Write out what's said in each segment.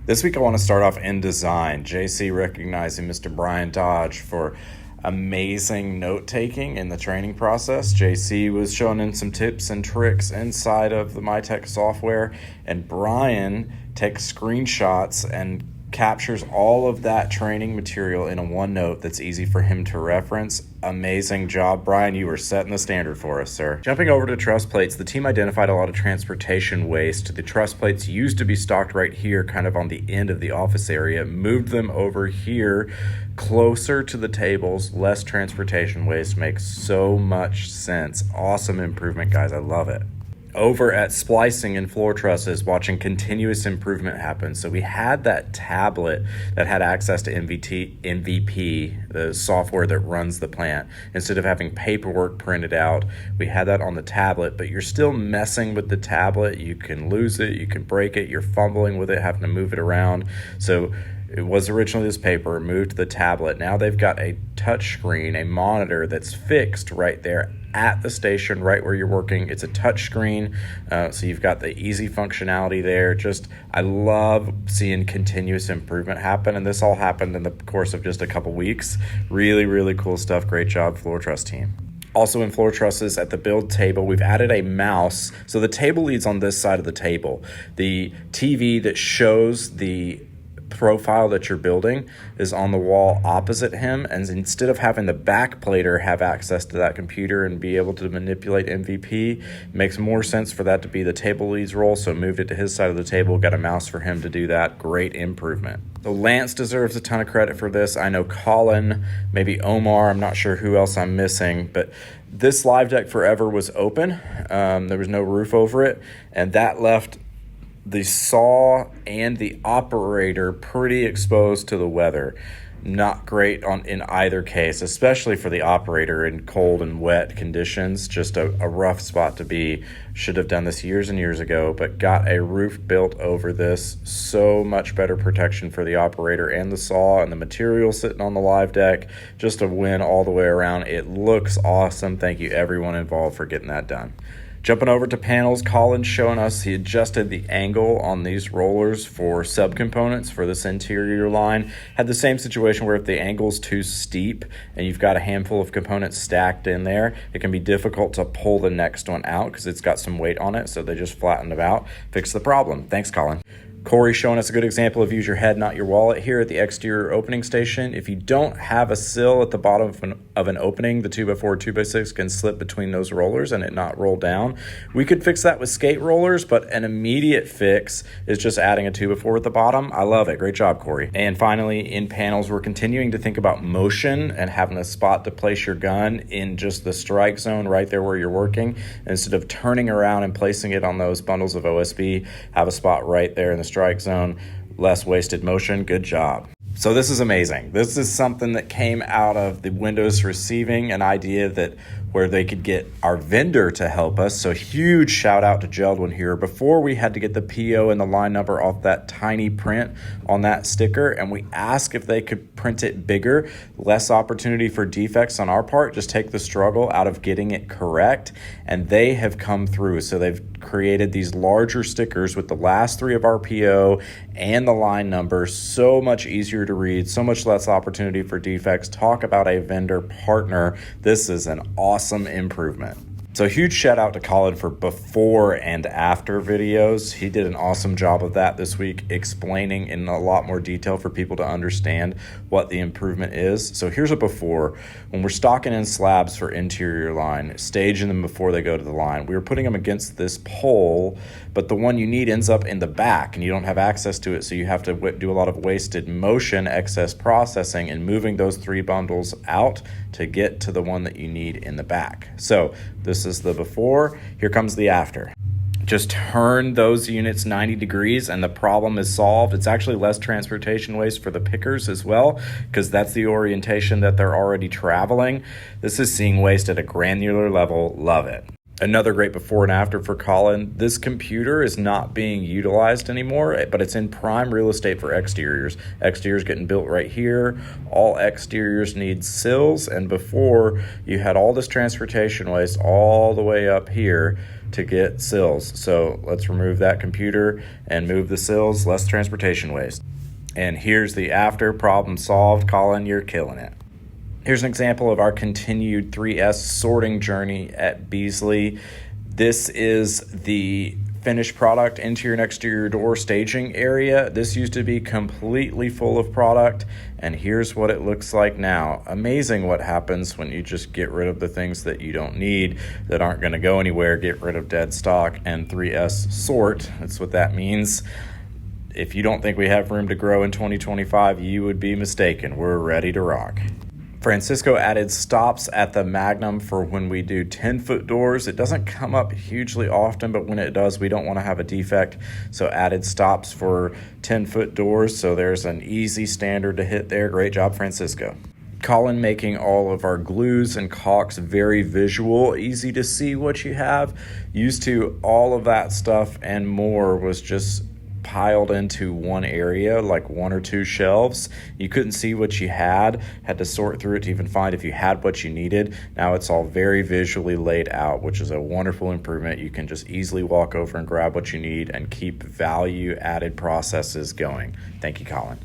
This week I want to start off in design. JC recognizing Mr. Brian Dodge for amazing note-taking in the training process. JC was showing in some tips and tricks inside of the MyTech software, and Brian takes screenshots and captures all of that training material in a OneNote that's easy for him to reference. Amazing job, Brian. You were setting the standard for us, sir. Jumping over to truss plates, the team identified a lot of transportation waste. The truss plates used to be stocked right here, kind of on the end of the office area, moved them over here closer to the tables. Less transportation waste makes so much sense. Awesome improvement, guys. I love it. Over at splicing and floor trusses, watching continuous improvement happen. So we had that tablet that had access to MVP, the software that runs the plant. Instead of having paperwork printed out, we had that on the tablet, but you're still messing with the tablet. You can lose it, you can break it, you're fumbling with it, having to move it around. So it was originally this paper, moved to the tablet. Now they've got a touch screen, a monitor that's fixed right there at the station, right where you're working. It's a touch screen, so you've got the easy functionality there. I love seeing continuous improvement happen, and this all happened in the course of just a couple weeks. Really, really cool stuff. Great job, Floor Truss team. Also in floor trusses at the build table, we've added a mouse. So the table leads on this side of the table. The TV that shows the profile that you're building is on the wall opposite him, and instead of having the back plater have access to that computer and be able to manipulate MVP, it makes more sense for that to be the table lead's role, so moved it to his side of the table, got a mouse for him to do that. Great improvement. So Lance deserves a ton of credit for this. I know Colin, maybe Omar, I'm not sure who else I'm missing, but this live deck forever was open. There was no roof over it, and that left the saw and the operator pretty exposed to the weather. Not great in either case, especially for the operator in cold and wet conditions. Just a rough spot to be. Should have done this years and years ago, but got a roof built over this. So much better protection for the operator and the saw and the material sitting on the live deck. Just a win all the way around. It looks awesome. Thank you everyone involved for getting that done. Jumping over to panels, Colin's showing us he adjusted the angle on these rollers for subcomponents for this interior line. Had the same situation where if the angle's too steep and you've got a handful of components stacked in there, it can be difficult to pull the next one out because it's got some weight on it, so they just flattened it out. Fix the problem. Thanks, Colin. Corey showing us a good example of use your head, not your wallet here at the exterior opening station. If you don't have a sill at the bottom of an opening, the 2x4, 2x6 can slip between those rollers and it not roll down. We could fix that with skate rollers, but an immediate fix is just adding a 2x4 at the bottom. I love it. Great job, Corey. And finally, in panels, we're continuing to think about motion and having a spot to place your gun in just the strike zone right there where you're working. Instead of turning around and placing it on those bundles of OSB, have a spot right there in the strike zone. Less wasted motion. Good job. So this is amazing. This is something that came out of the Windows receiving an idea that where they could get our vendor to help us. So huge shout out to Jeldwin here. Before we had to get the PO and the line number off that tiny print on that sticker, and we asked if they could print it bigger. Less opportunity for defects on our part. Just take the struggle out of getting it correct. And they have come through. So they've created these larger stickers with the last three of our PO and the line number. So much easier to read, so much less opportunity for defects. Talk about a vendor partner. This is an awesome improvement. So huge shout out to Colin for before and after videos. He did an awesome job of that this week, explaining in a lot more detail for people to understand what the improvement is. So here's a before. When we're stocking in slabs for interior line, staging them before they go to the line, we were putting them against this pole, but the one you need ends up in the back and you don't have access to it. So you have to do a lot of wasted motion, excess processing, and moving those three bundles out to get to the one that you need in the back. So this is the before. Here comes the after. Just turn those units 90 degrees and the problem is solved. It's actually less transportation waste for the pickers as well, because that's the orientation that they're already traveling. This is seeing waste at a granular level. Love it. Another great before and after for Colin. This computer is not being utilized anymore, but it's in prime real estate for exteriors. Exteriors getting built right here. All exteriors need sills, and before you had all this transportation waste all the way up here. to get sills. So let's remove that computer and move the sills, less transportation waste. And here's the after. Problem solved. Colin, you're killing it. Here's an example of our continued 3S sorting journey at Beasley. This is the finished product interior and exterior door staging area. This used to be completely full of product, and here's what it looks like now. Amazing what happens when you just get rid of the things that you don't need, that aren't going to go anywhere. Get rid of dead stock and 3S sort. That's what that means. If you don't think we have room to grow in 2025, you would be mistaken. We're ready to rock. Francisco added stops at the Magnum for when we do 10-foot doors. It doesn't come up hugely often, but when it does, we don't want to have a defect. So added stops for 10-foot doors. So there's an easy standard to hit there. Great job, Francisco. Colin making all of our glues and caulks very visual, easy to see what you have. Used to, all of that stuff and more was just piled into one area, like one or two shelves. You couldn't see what you had to sort through it to even find if you had what you needed. Now it's all very visually laid out, which is a wonderful improvement. You can just easily walk over and grab what you need and keep value added processes going. Thank you, Colin.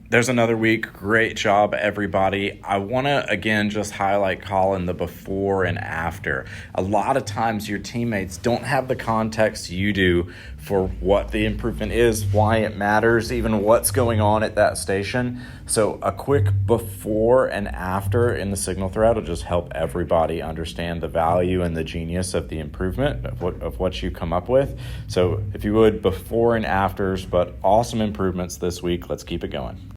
There's another week. Great job, everybody. I want to, again, just highlight, Colin, the before and after. A lot of times your teammates don't have the context you do for what the improvement is, why it matters, even what's going on at that station. So a quick before and after in the signal thread will just help everybody understand the value and the genius of the improvement of what you come up with. So if you would, before and afters, but awesome improvements this week. Let's keep it going.